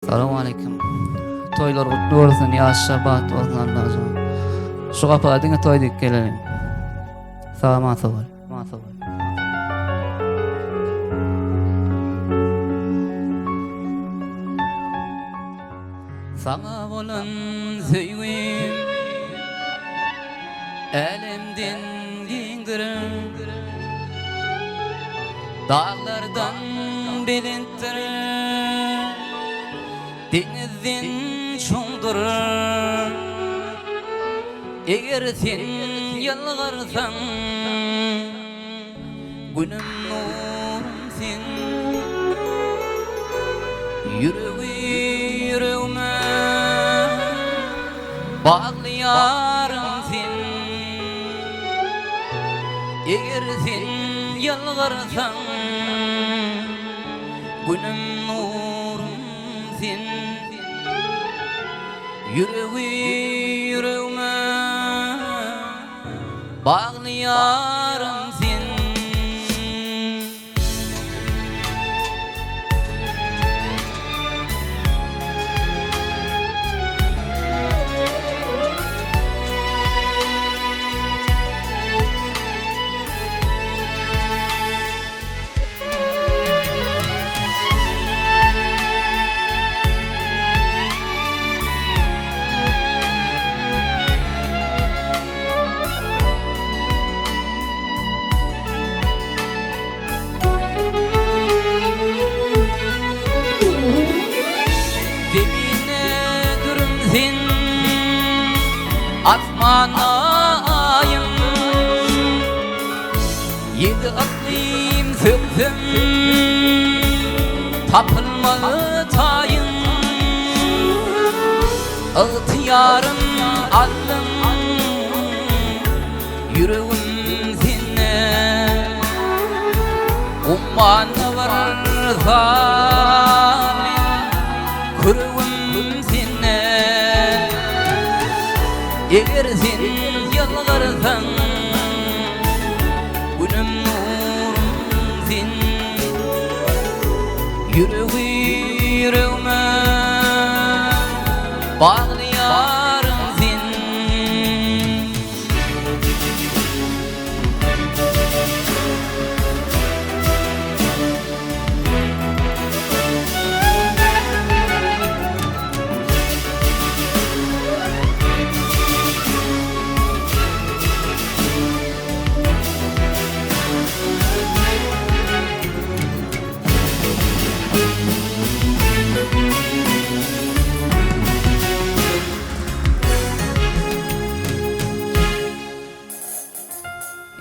Selamun aleyküm. Toylar kutlu olsun, yaş şabat olsun Allah'ım. Şu kapıya dine toy dik gelelim. Sağ ol. Sana olan sevgim elimden dindirin, dağlardan bilintirin, denizden çoğdurur. Eğer sen yalvarsan, günüm nurum sen. Yüreğime bağlayarım sen. Eğer sen yalvarsan, günüm nurum sen. Yüreğime bağlayarım sen. Asmana ayım, yedi aklim söktüm, tapılmalı tayım. İhtiyarım aldım, yüreğim seninle. Ummana var zalim, kuruğum seninle. Eğer sen yalvarsan, günüm nurum sen. Yüreğime bağlayarım sen.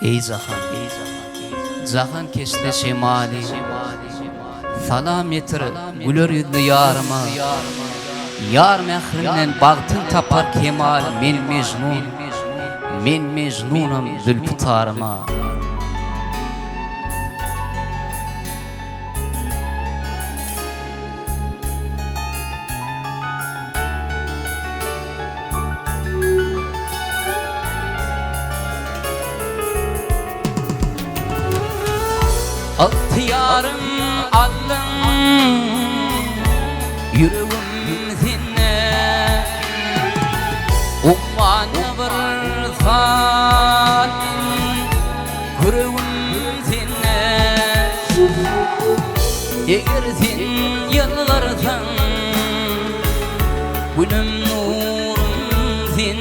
Ey Zahan, Zahan keşte şemali, salam yetir gülür yüzlü yarıma. Yar mehrinden bağtın tapar kemal, men mecnunum zülfütarıma. İhtiyarım aldım, yüreğim seninle. Ummana bir zalim, kuruğum seninle. Eğer sen yalvarsan, günüm nurum sen.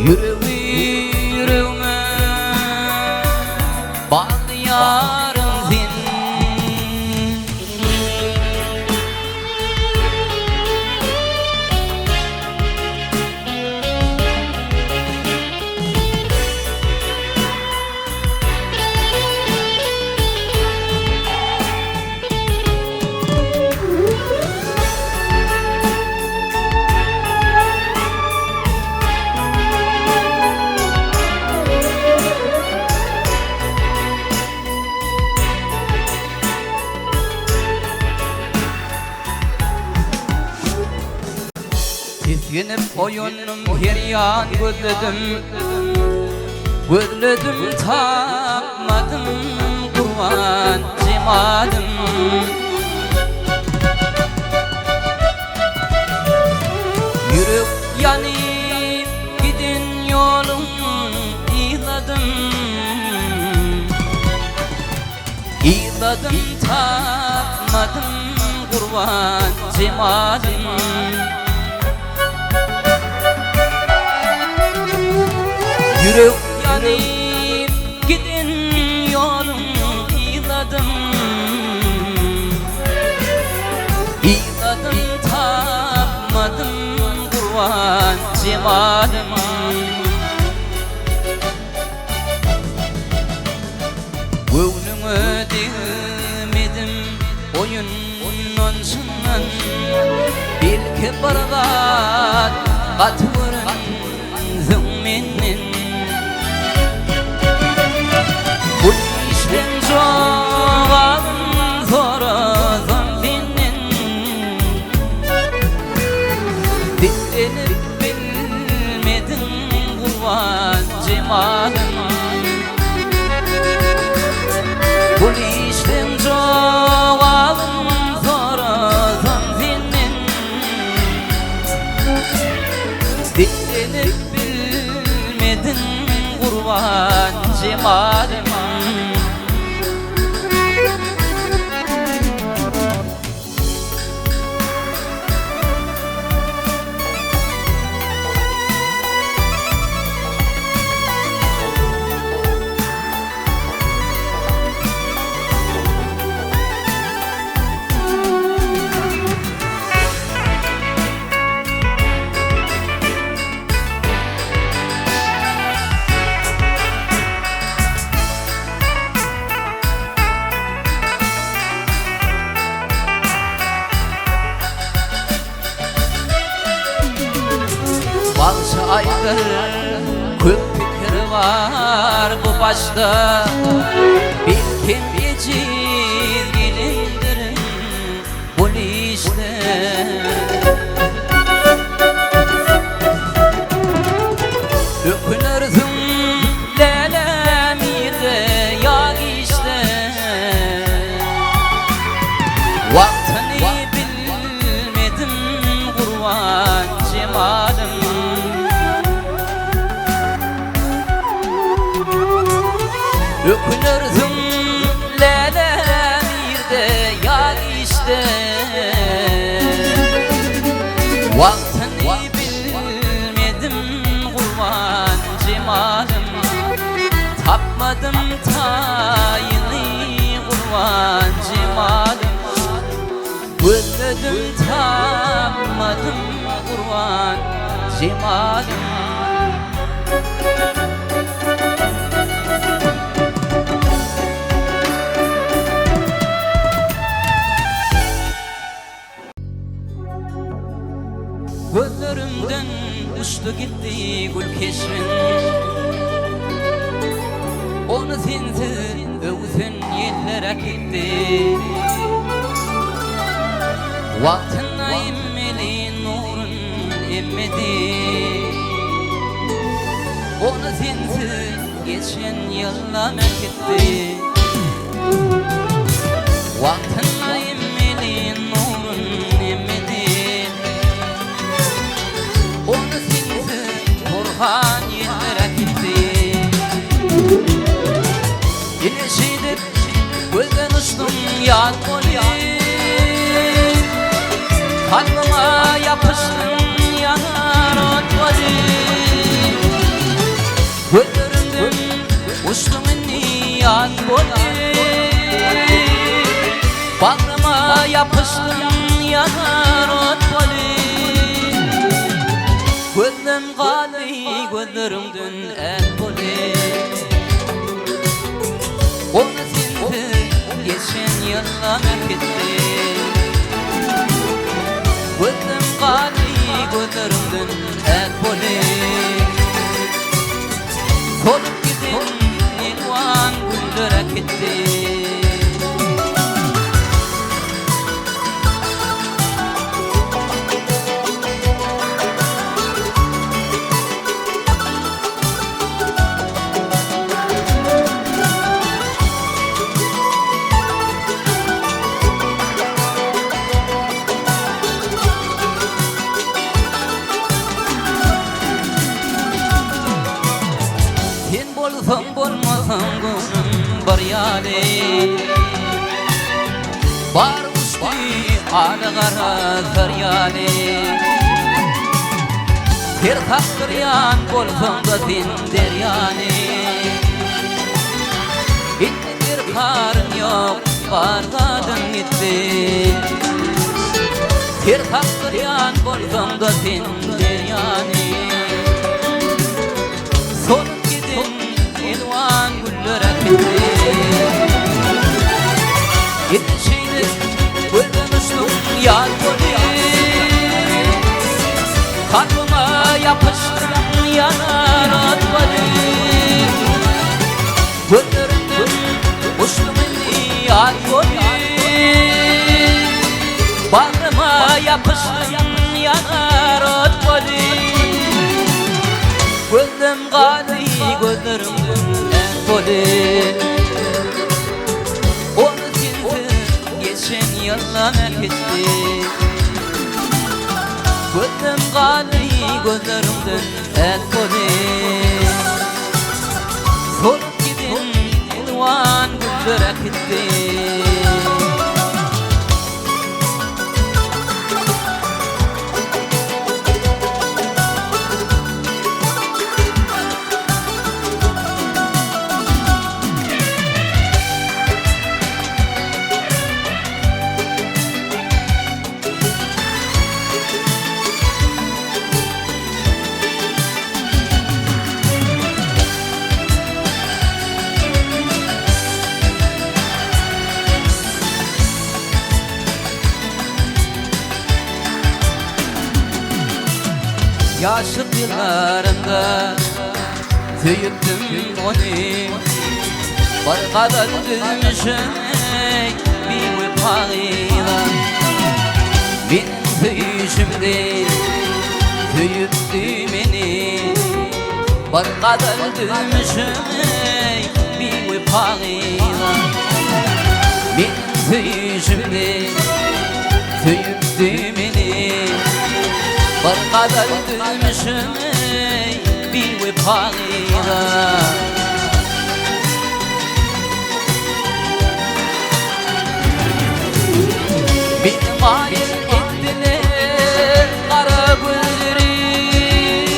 Yüreğime bağlayarım sen. Yenip oyunum heryan gözledim tapmadım kurban cemalim. İladım tapmadım kurban cemalim. Yürek yanıp gidin yolum iladım. İladım tapmadım kurban cemalim. Gönlümü demedim oyun oynansın. Belki bargat katırın zımmenin. Bu işten çoğalım zorazım benim. Dinlenip bilmedim kurban cemalim. Bu işten çoğalım zorazım benim. Dinlenip bilmedim kurban cemalim. Balca aydır, köp fikir var bu başta. Bilkin geçir gelindirin bu işte. Dökülürsün lelemide yağ işte. Vaktini bilmedim kurban cemalim. Dökülürsün lelemide yağ işte. Vaktini bilmedim kurban cemalim. Tapmadım tayini kurban cemalim. Gözledim tapmadım kurban cemalim. Gözlerimden düştü gitti gül keşfin. Onu sensiz öğüsen yerlere gitti. Vaktine immeli nurun emmedi. Onu sensiz geçen yıllar gitti. Vaktine immeli nurun emmedi. Onu sensiz Kur'an yerlere gitti. Yine şeydir gözden uçtum yad polis. Kalbime yapıştın yanar ot polis. Gözlerimden uçtum inni yad polis. Bağrıma yapıştın yanar ot polis. Gözlerim gali gözlerimden et polis. Onu sensiz geçen yıllar gitti. Gözlerim gali gözlerimden et polis. Solup gidin elvan güllere gitti. Sen bolsam bolmasam gönlüm bar yâre. Bar uçtu algara feryani Ter taktıryan bolsonda sen deryani Gitti bir karın yok bargadın gitti Ter taktıryan bolsonda sen deryani Solup gidin elvan güllere gitti Gitti şeydir Vırgınıştım yar golü Kalbime yapıştın yanar atmadı Vırgındım uçtum indi yar golü Bağrıma yapıştın yanar atmadı Gözüm gali gözlerim en golü Geçen yıllar gitti Gözüm gali gözlerimden el koli Solup gidin elvan güllere gitti Yaşlı yıllarında büyüttüm onu Bir kadar düşmüşüm bir vefayla Benim büyüşümde büyüttü beni Bir kadar düşmüşüm bir vefayla Benim büyüşümde büyüttü beni Bir kadar düşmüşüm bir vefayla Beni mağil ettiler kara gözleri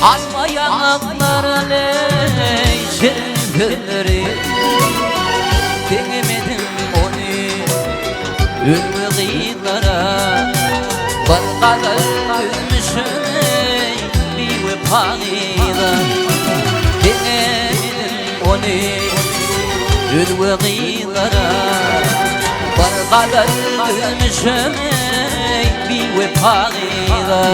Asma yanaklarını şirin gülleri Denemedim onu ünlü kıyıklara Bir kadar düşmüşüm bir vefayla Denemedim onu ünlü kıyıklara Bir kadar düşmüşüm bir vefayla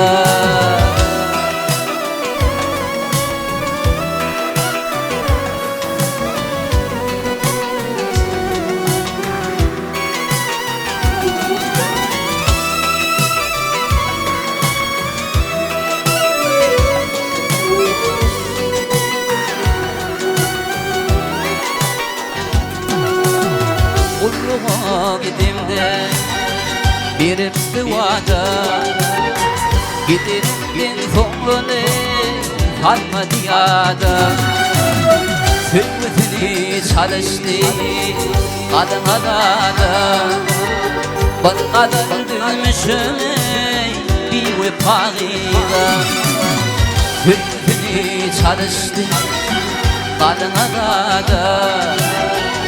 Ulluğa gidimde bir istivada Giderimden sonrunu kalmadı yada Sümbütünü çalıştı kadına da Bir kadar düşmüşüm bir vefayla Sümbütünü çalıştı kadına da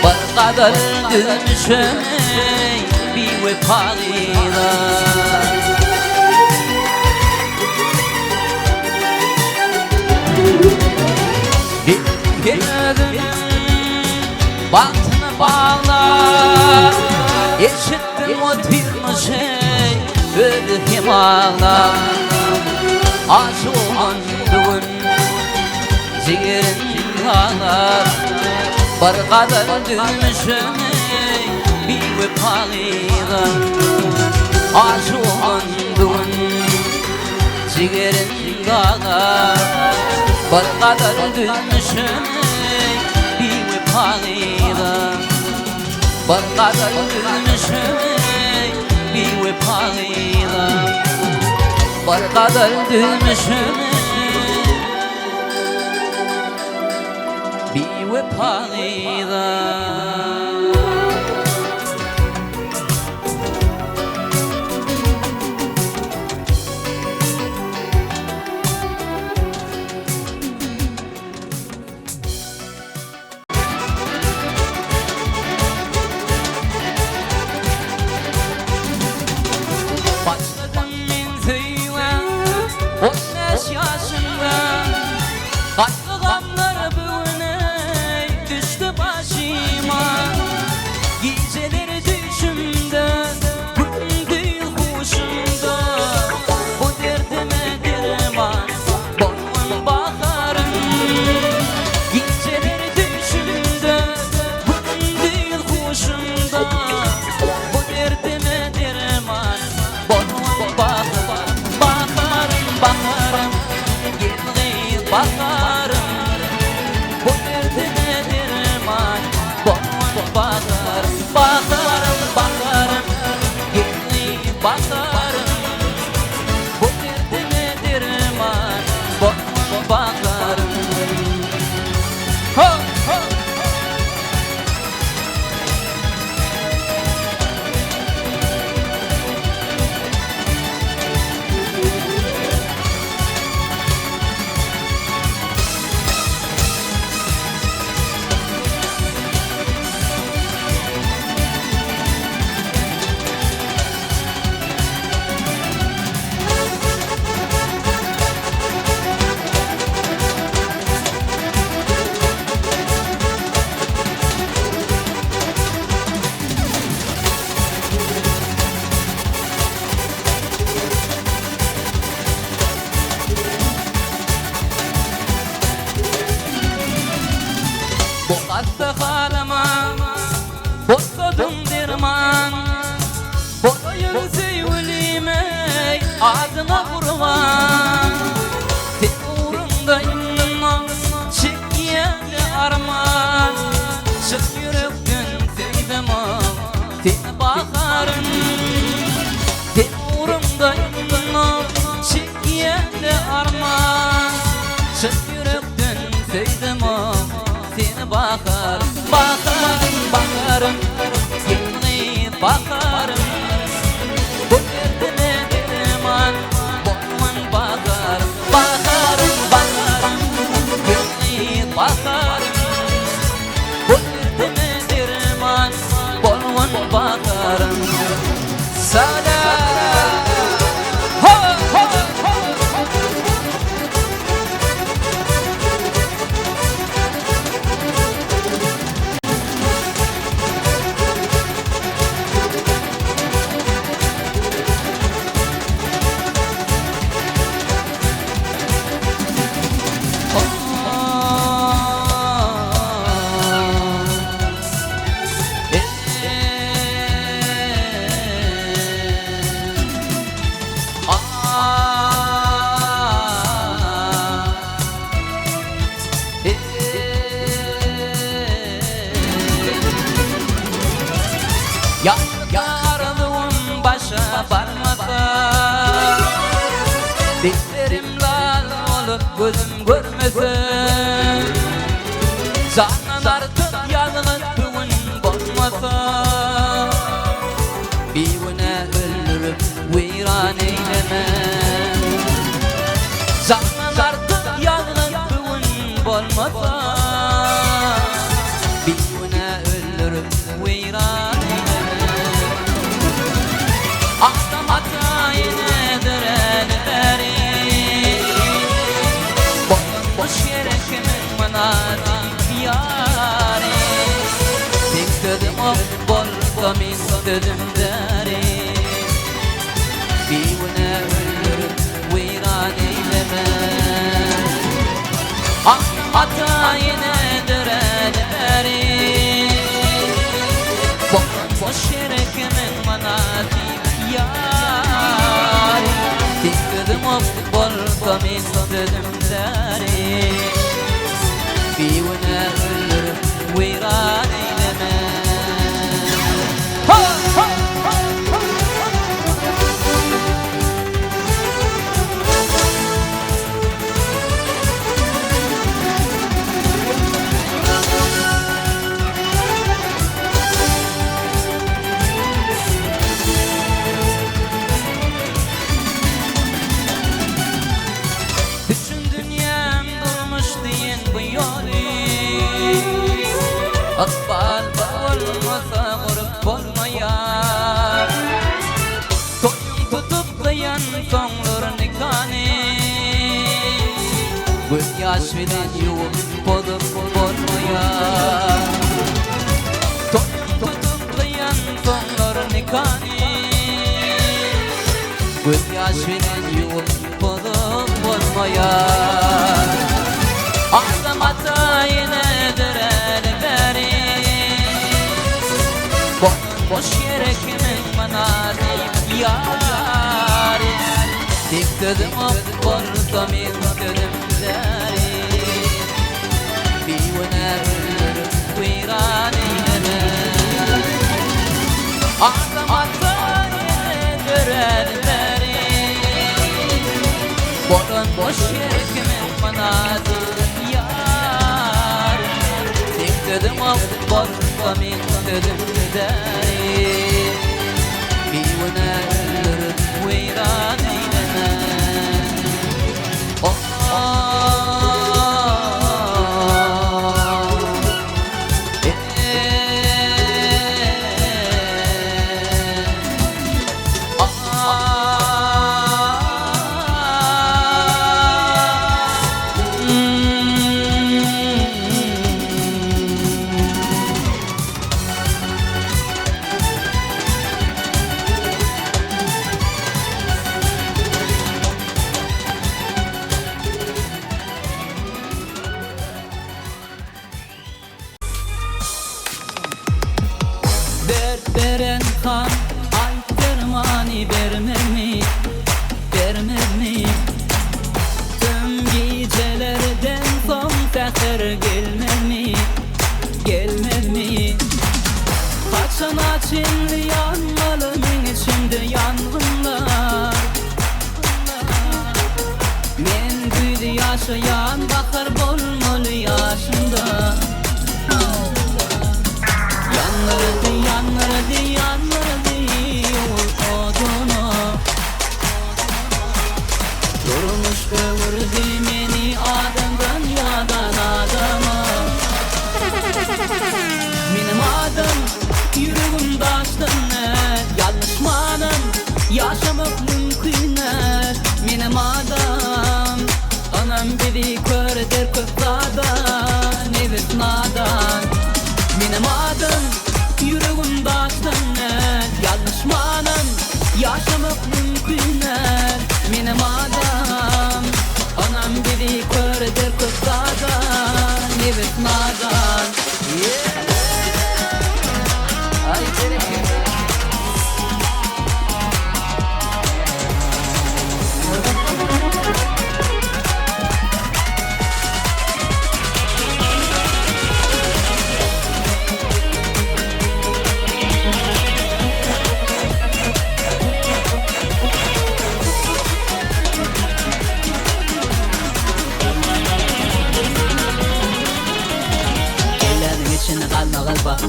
Bir kadar düşmüşüm bir vefayla Geldim baktığına bağlar Eşittim o tirmiş ölüm ağlar Aşık olan düğün ciğerin ağlar Bir kadar düşmüşüm bir vefayla Aşık olan düğün ciğerin ağlar Bir kadar düşmüşüm bir vefayla Bir kadar düşmüşüm bir vefayla Bir kadar düşmüşüm bir vefayla Başladım min söyle Oynaş yaşında Kaçlı gamlar bugüne Düştü başıma Geceleri düşümde Gündüz huşumda Bu derdime derman Bolman bakarım Geceleri düşümde Gündüz huşumda Bu derdime derman Bolman bakarım Bakarım Gel bakarım Bu derdime derman Bolman bakarım Bakarım Gel bakarım Bu derdime derman Bolman bakarım Ho ho Bu hasta halama Bozsadım derman Boyun sevulime Adına kurban Sen uğrundayım Çekiyen arman Çık yürekten sevdim Seni bakarım Sen uğrundayım Çekiyen arman Çık yürekten sevdim Seni bakarım Seni bakarım Bu derdime derman Bolman bakarım Seni bakarım Bu derdime derman Bolman bakarım Sana ho ho ho Yaşlarım başa varmasa Dizlerim lal olup gözüm görmese Canan artık yalnız bugün bolmasa Bir güne öldürüp viran eyleme Canan artık yalnız bugün bolmasa Bir güne öldürüp viran Aklım hata yine direnleri Boş yere kimin manati yari Tek dedim o bolda min dedim deri Bir güne öldürüp viran eyleme Aklım hata yine direnleri Boş yere kimin manati yari Dikkadım o bolda min dedim deri Bir güne öldürüp viran eyleme Ha ha ha tutuklayan sonlar nikani göz yaş bilen yuvup bozup bolmaya tutuklayan sonlar nikani göz yaş bilen yuvup bozup bolmaya azamata yenedir elberi boş yere kimin manazip yâri tek dedim borsa min dedim zâri biyune ölürüm kuyranı azamata yenedir elberi boş yere kimin manazip yâri tek dedim borsa min dedim zâri biyune ölürüm kuyranı Beren kan ay dermani vermemi tüm gecelerden son seher gelmemi kaçan açın yanmalı min içimde yangınlar men gül yaşayan bakar bolmalı yaşımda yanlardı yol odunu durmuş ömürdü beni adamdan yadan adama benim adam yüreğim daştan yanlış manam yaşamak mümkün benim adam anam biri körder köklardan evet nadan benim adam yüreğim daştan yanlış manam yaşamak mümkün benim adam anam biri körder köklardan evet nadan ay gerekir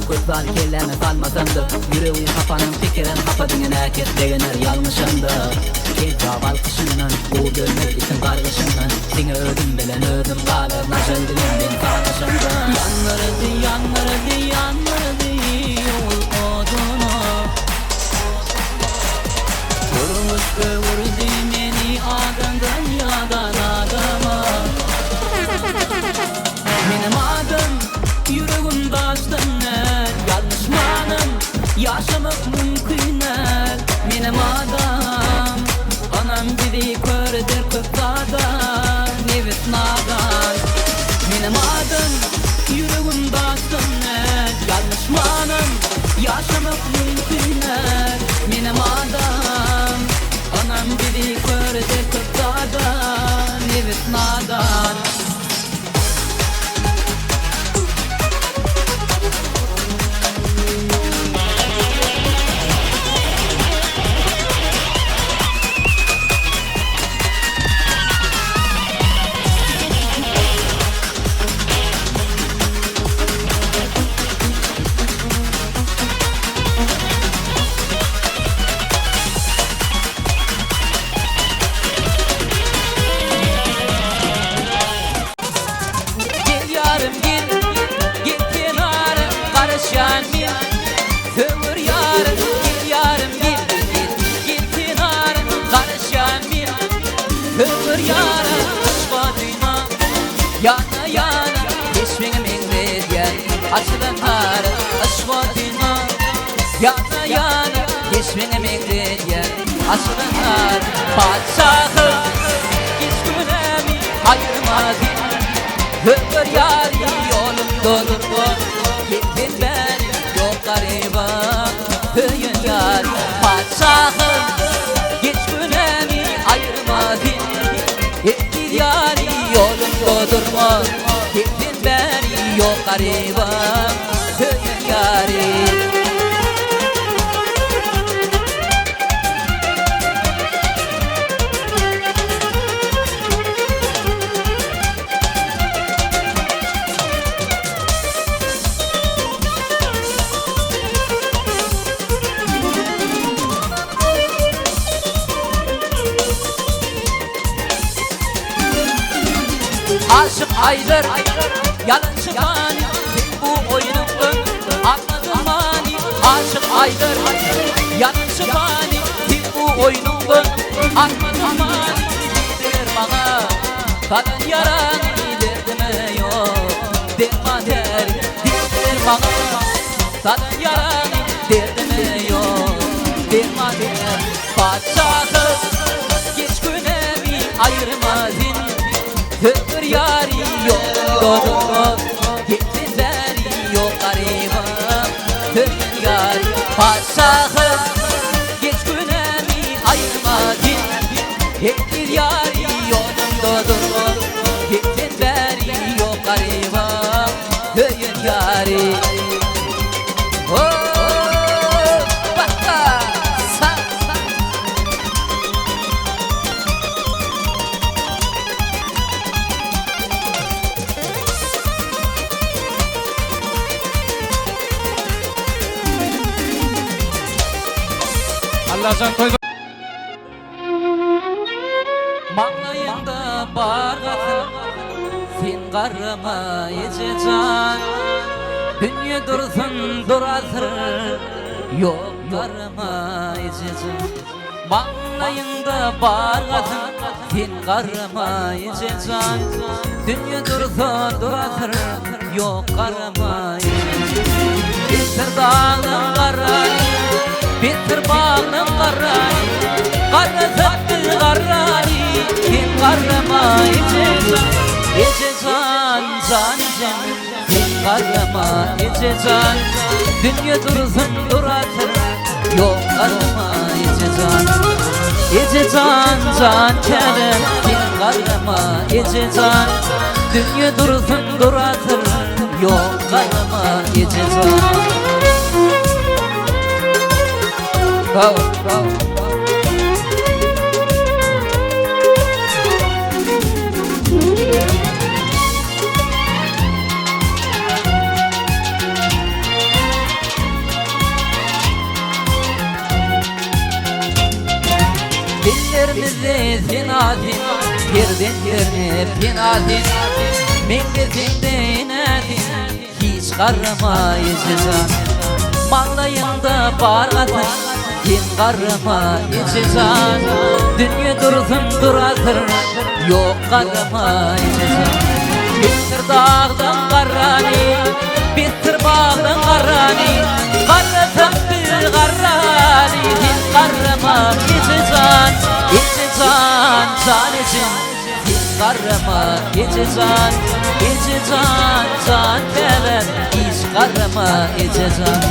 Kutlar kellerine salmasandı yüreğim kafanın fikiren kapadığın herkes degener yanlışandı Kecab alkışından bu görmek için kardeşimden seni ödüm bilen ödüm kalır naşıl dilim ben kardeşimden yanlardı yol odunu durmuş ömürdü beni adamdan yadan adama benim adam yüreğim daştan yanlış manam yaşamak mümkün benim adam anam biri körder köklardan evet nadan benim adam yüreğim daştan yanlış manam yaşamak mümkün benim adam anam biri körder köklardan evet nadan aşkınar padşahım hiç günemi ayırmadın ömür yari yolumdadır bu gittin beni yok gariban höyün yari padşahım hiç günemi ayırmadın gittin yari yolumdadır bu gittin beni yok gariban höyün yari. Aşık aylar yalancı mani bu oyunun anladın mani aşık aylar yalancı mani bu oyunun anladın mani der bana kadın yaranı derdime yok derma der bana kadın yaranı derdime yok derma der padşahım geç günemi ayırmadın ömür yari yoldadır gittin beni yok gariban ömür yari padşahım geç günemi ayırmadın ömür yari yoldadır gittin beni yok gariban ömür yari. Allah'ın koydu. Mağlayında bağırgatın sen karıma içeceksin dünya dursun duratır yok karıma içeceksin Mağlayında bağırgatın sen karıma içeceksin dünya dursun duratır yok karıma içeceksin bitir dağın karayı bitir bağın karayı karıtıktı karayı kim karıma içeceksin içeceksin canicim kim karıma içeceksin dünya dursun duratır yok karıma içeceksin içeceksin can kerim kim karıma içeceksin dünya dursun duratır yok karıma içeceksin. Bravo, bravo. Dillerimizi zinadin yerden yerine pinadin milletin inadin hiç karıma içeceksin mağlayında bağırgatın kim karıma içeceksin dünya dursun duratır yok karıma içeceksin bitir dağdan karani bitir bağdan karani karıtıktı karani kim karıma içeceksin içeceksin canicim kim karıma içeceksin içeceksin can kerim hiç karıma içeceksin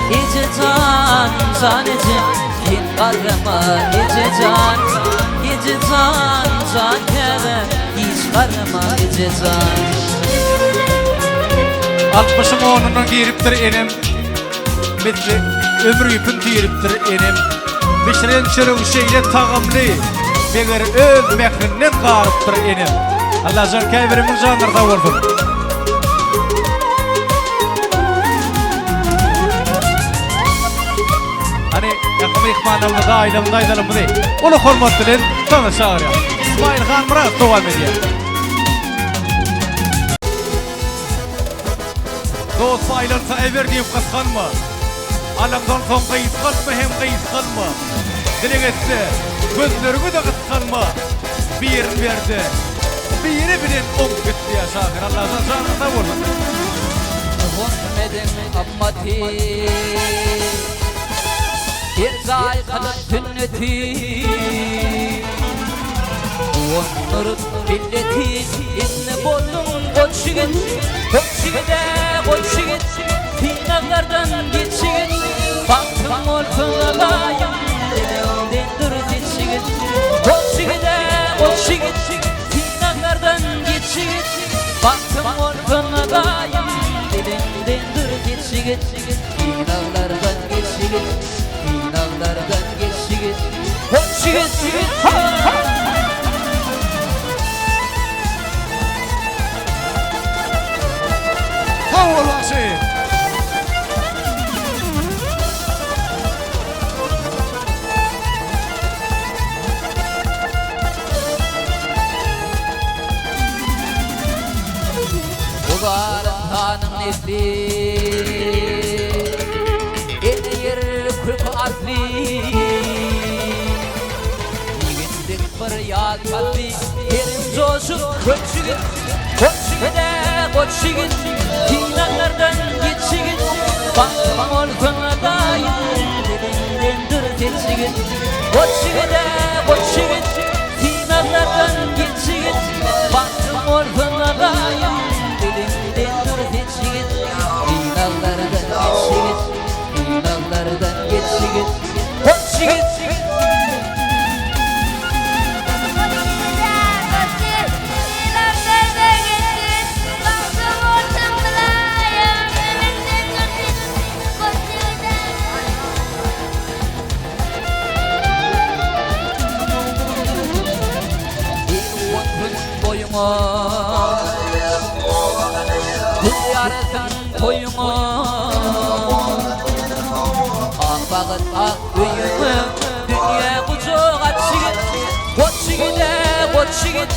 içeceksin canicim kim karıma içeceksin içeceksin can kerim hiç karıma içeceksin. 60'ım onunun giriptir enim mitli ömür yüpün giriptir enim bişiren çırığı şeyle tağımlı beger öz mekrinden qarıptır enim Allah'ın kayverimin janrda olsun. Hani yakımı ikmanımızda ailemde aydalımızı onu hormat bilen tanışağır ya İsmail Khan Murat devam ediyor. Dost aylansa ever deyip kıskanma alamdan son kayıt kalma hem kayıt kalma dilek etse gözlerimi de kıskanma bir yerin verdi bir yeri bilen on gitti ya şahir Allah'ın canına vurma Hürmedim ammati bir zay kalıp sünneti onları billeti ismi bozdum koç yigit Tinaklardan geçigit baktım ortalayım dilimden dur geçigit koç yigit Tinaklardan geçigit baktım ortalayım dilimden dur geçigit Tinaklardan geçigit koç yigit Havalasın. Ugarın tanım nesli Ene yer kırk asli Yigitlik bir yad kalbi Yerim coşup koç yigit Tinaklardan geçigit baktım olkuna dayım dilinden dur geçigit koç yigit Tinaklardan geçigit baktım olkuna dayım dilimden dur geçigit Tinaklardan geçigit koç yigit Duyarsan koyuma Akbağın ak büyümü Dünya kucak açıgit Koç yigit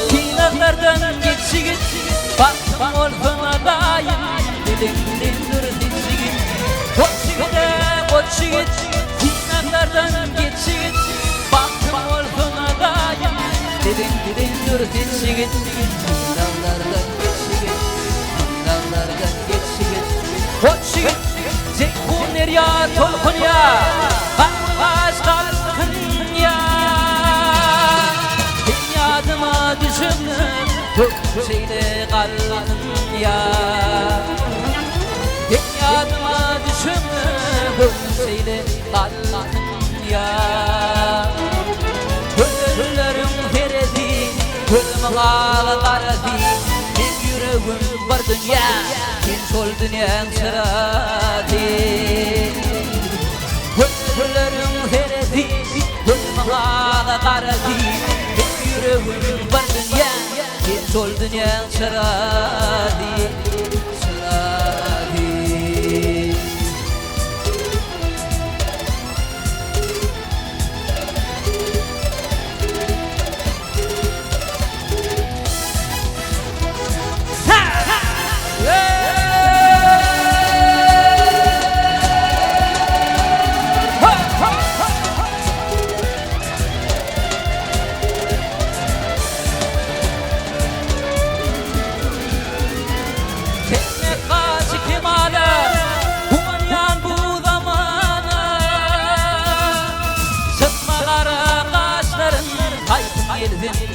Tinaklardan geçigit baktım olkuna dayım dilimden dur geçigit koç yigit Tinaklardan geçigit baktım olkuna dayım dilimden dur geçigit Tinaklardan koç yigit Zekun ya tolkun ya Kalmaz kalkın ya Dünyadıma düşündüm Çok şeyle kalkın ya Dünyadıma düşündüm Çok şeyle kalkın ya Gönüllerim feredi Gönlüm ağlardi Bir yüreğim var dünya Sen sol dünyanın sıradi Gönüllerim feredi Gönlüm ağlardi Bir yüreğim var dünya Sen sol dünyanın sıradi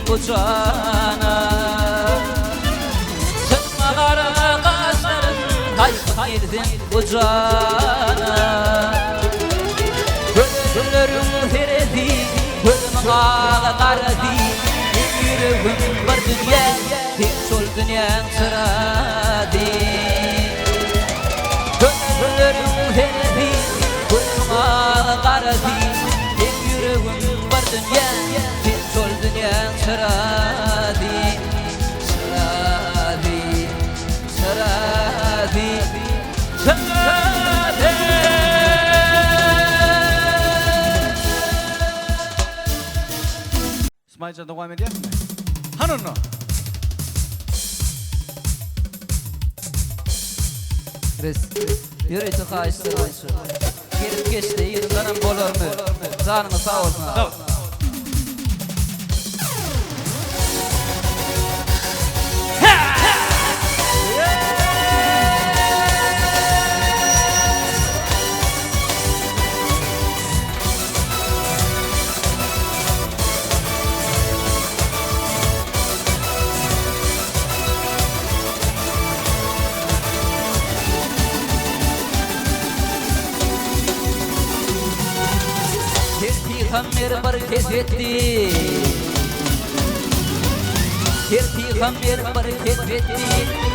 Kucağına Sıkma kara kaşların Kayıp girdin kucağına Gönüllerim feredi Gönlüm ağlardi Bir yüreğim var dünya Bir sol dünyanın sıradi Gönüllerim feredi Gönlüm ağlardi Bir yüreğim var dünya Bir sol dünyanın sıradi İsmailcan devam ediyor mu? Hanımla. Yürü tıkaysın Gelip geçti yıldanım bolur mu? Canını sağ olsun. Sağ ol. bereket etti. Her peygamber bereket etti.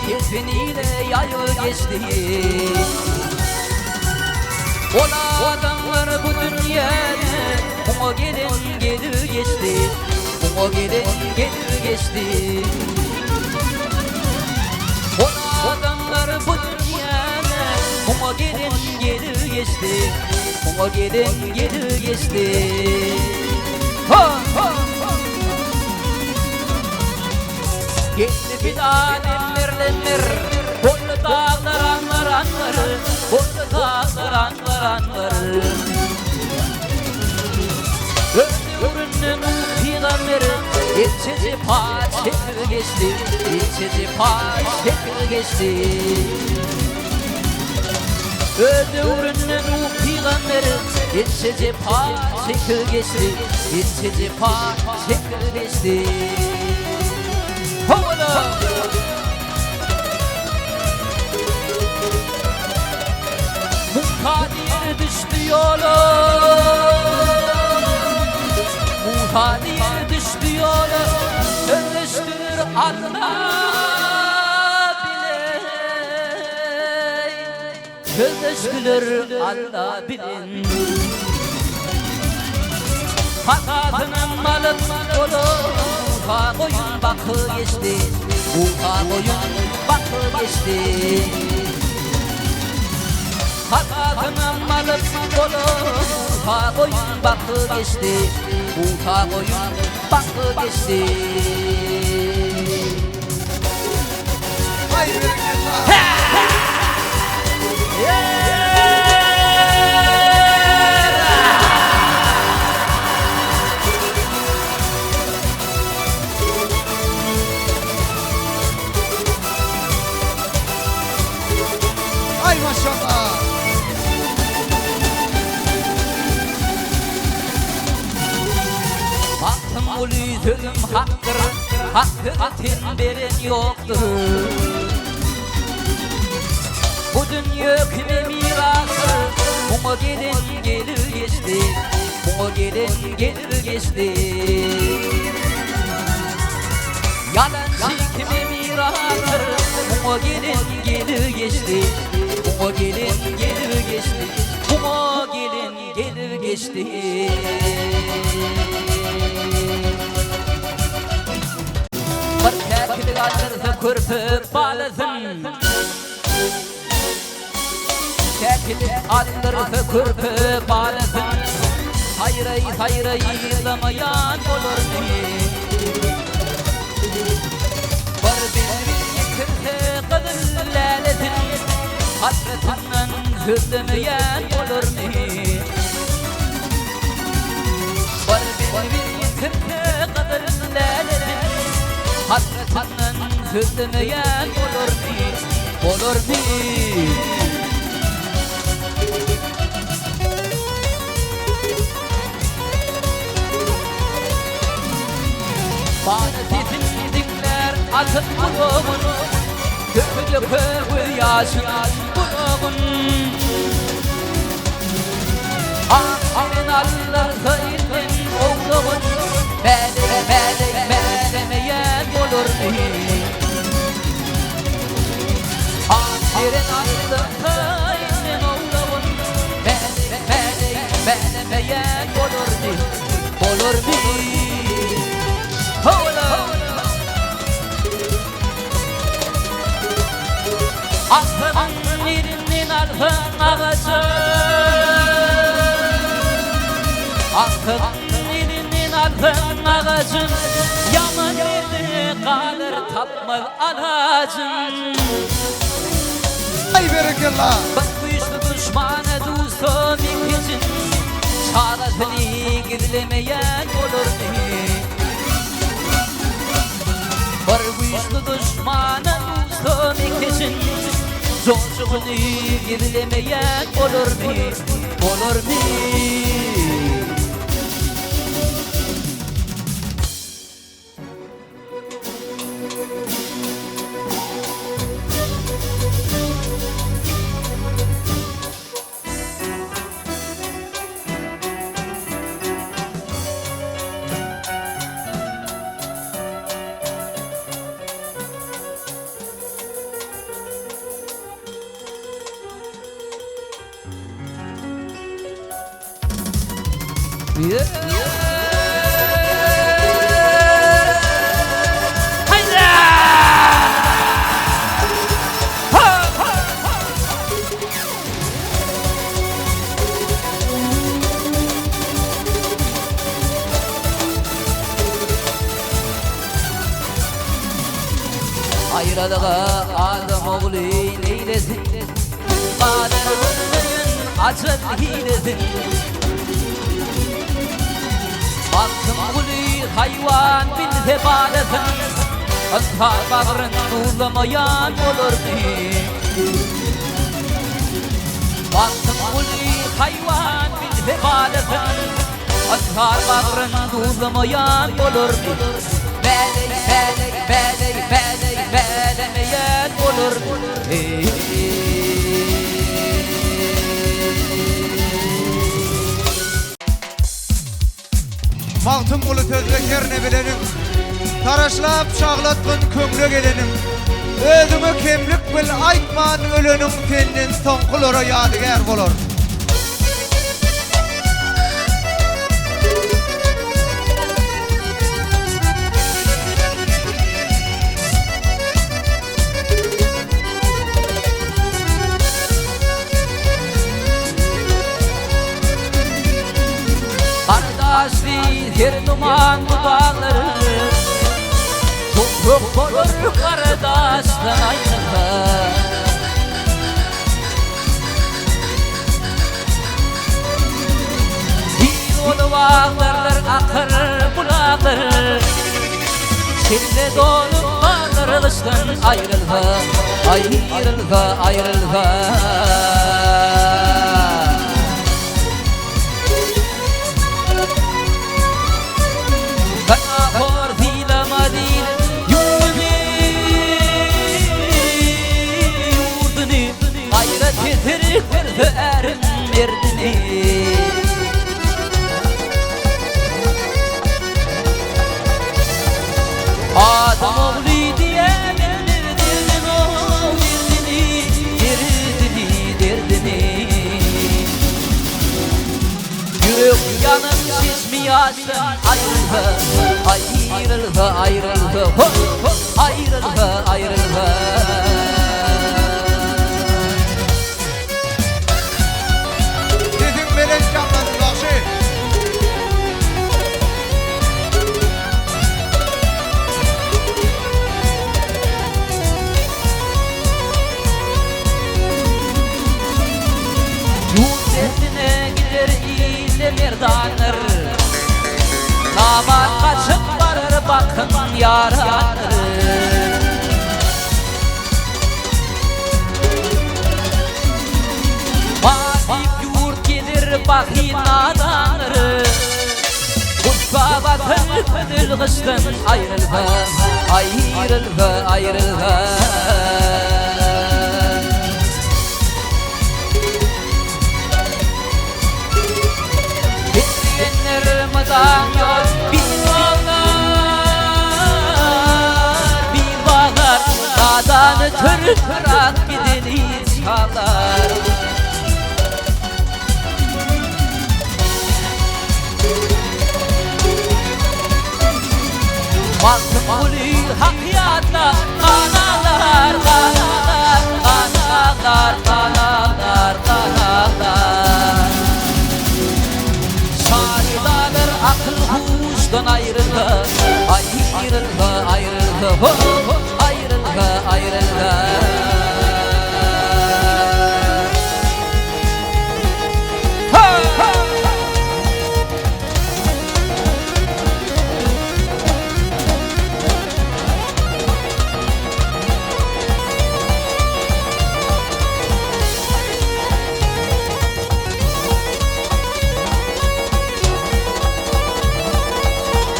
Kezbeniyle yayı geçti. Ola adamlar bu dünyada Kuma gelin gelir geçti. Kuma gelin gelir geçti. Ola adamlar bu dünyada Kuma gelin gelir geçti. Kuma gelin gelir geçti. Ha ha ha. Gitti bir alemlerlenler Kollu dağlar anlar anlar Kollu dağlar anlar anlar Öldü ürünün peygamber İçici paç çekir geçti İçici paç çekir geçti Öldü ürünün peygamber İçici paç çekir geçti İçici paç çekir geçti Havada Muhtadir düştü yola Muhtadir düştü yola Sözleştir Allah bile Sözleştir Allah bilin Hakatının malı dolu Ufa koyun bakı geçti Ufa koyun bakı geçti Hakatının malı dolu Ufa koyun bakı geçti Ufa koyun bakı geçti Vay bereketler. Ay maşallah. Baktım ulu sözüm haktır Hakikatin veren yoktur Bu dünya kime mirası Kuma gelin gelir geçti Kuma gelin gelir geçti Yalancı kime mirası Kuma gelin gelir geçti Kuma gelin gelir geçti Kuma gelin gelir geçti Berkekli alırsa körpük bağlasın Berkekli alırsa körpük bağlasın Sayrayı yılamayan olur mu? Var bir yıkırsa kadın laletin Hasretinden hürlemeyen olur mu? Var bir yıkırsa kadın laletin Hasretinden hürlemeyen olur mu? Olur mu? Bana sesini dinler atın buluğunu Köpü köpü yaşın buluğun Ahirin alırsa ilmin oğluğun Melemeyen olur mu? Ahirin alırsa ilmin oğluğun Melemeyen olur mu? Olur mu? Aklının yerinin arfın ağacı Aklının yerinin arfın ağacın Yaman yerde kalır tapmaz anacın Ay bereketler. Bak bu işli düşmana dostum ikizin Çağrasını gidilemeyen olur mu? Var bu işli düşmana dostum ikizin Zorcuğunu gerilemeyen olur mu? Olur mu? Ayralığa adam oğlu neylesin, kader ölmeyin acel hilesin. Baktım kuli hayvan bil hebadetin, Azhar bağrın tuğlamayan olur ki. Baktım kuli hayvan bil hebadetin, Azhar bağrın tuğlamayan olur ki. Belemeyen olur. Maltın kulu tözbekerne bilenim, taraşlap çağlatkın kömle gelenim. Özüme kemlik bil aytman ölenim tenin tonkulara yadigar bolor. Her duman dudakları Çok olur kardeşten ayrılma. Bir olu bağlarlar akar bulakları Seninle dolu bağlarılıştan ayrılma. Ayrılma, ayrılma. Erim merdini Adam oğlu diye bildirdin o derdini Yürek yanım şişmiyorsun ayrılma, ayrılma. Belen canlandı bakşı. Yurt derdine gider ile merdanır Nabat kaçıp varır bakın yaranır Bakın adanır Kutba batır kılgıştın ayrılma. Bitmeyenler mıdan yok bir bağlar Dağdan ötür kırak gideniz çalar Baktım kuli hakiyatla kanalar Şahidadır akıl huştan ayrıldı Ayrıldı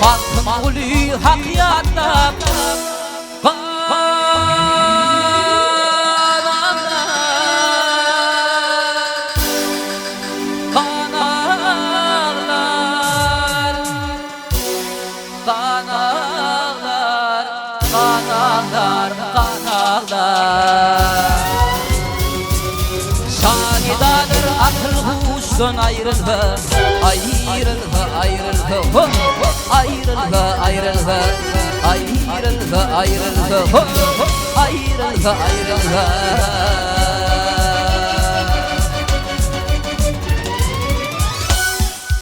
Baktım kuli hakiyatla Şahidadır akıl huştan ayrılma Ayrılga ayrılga ho ayrılga ayrılga ayrılga ayrılga ho ayrılga ayrılga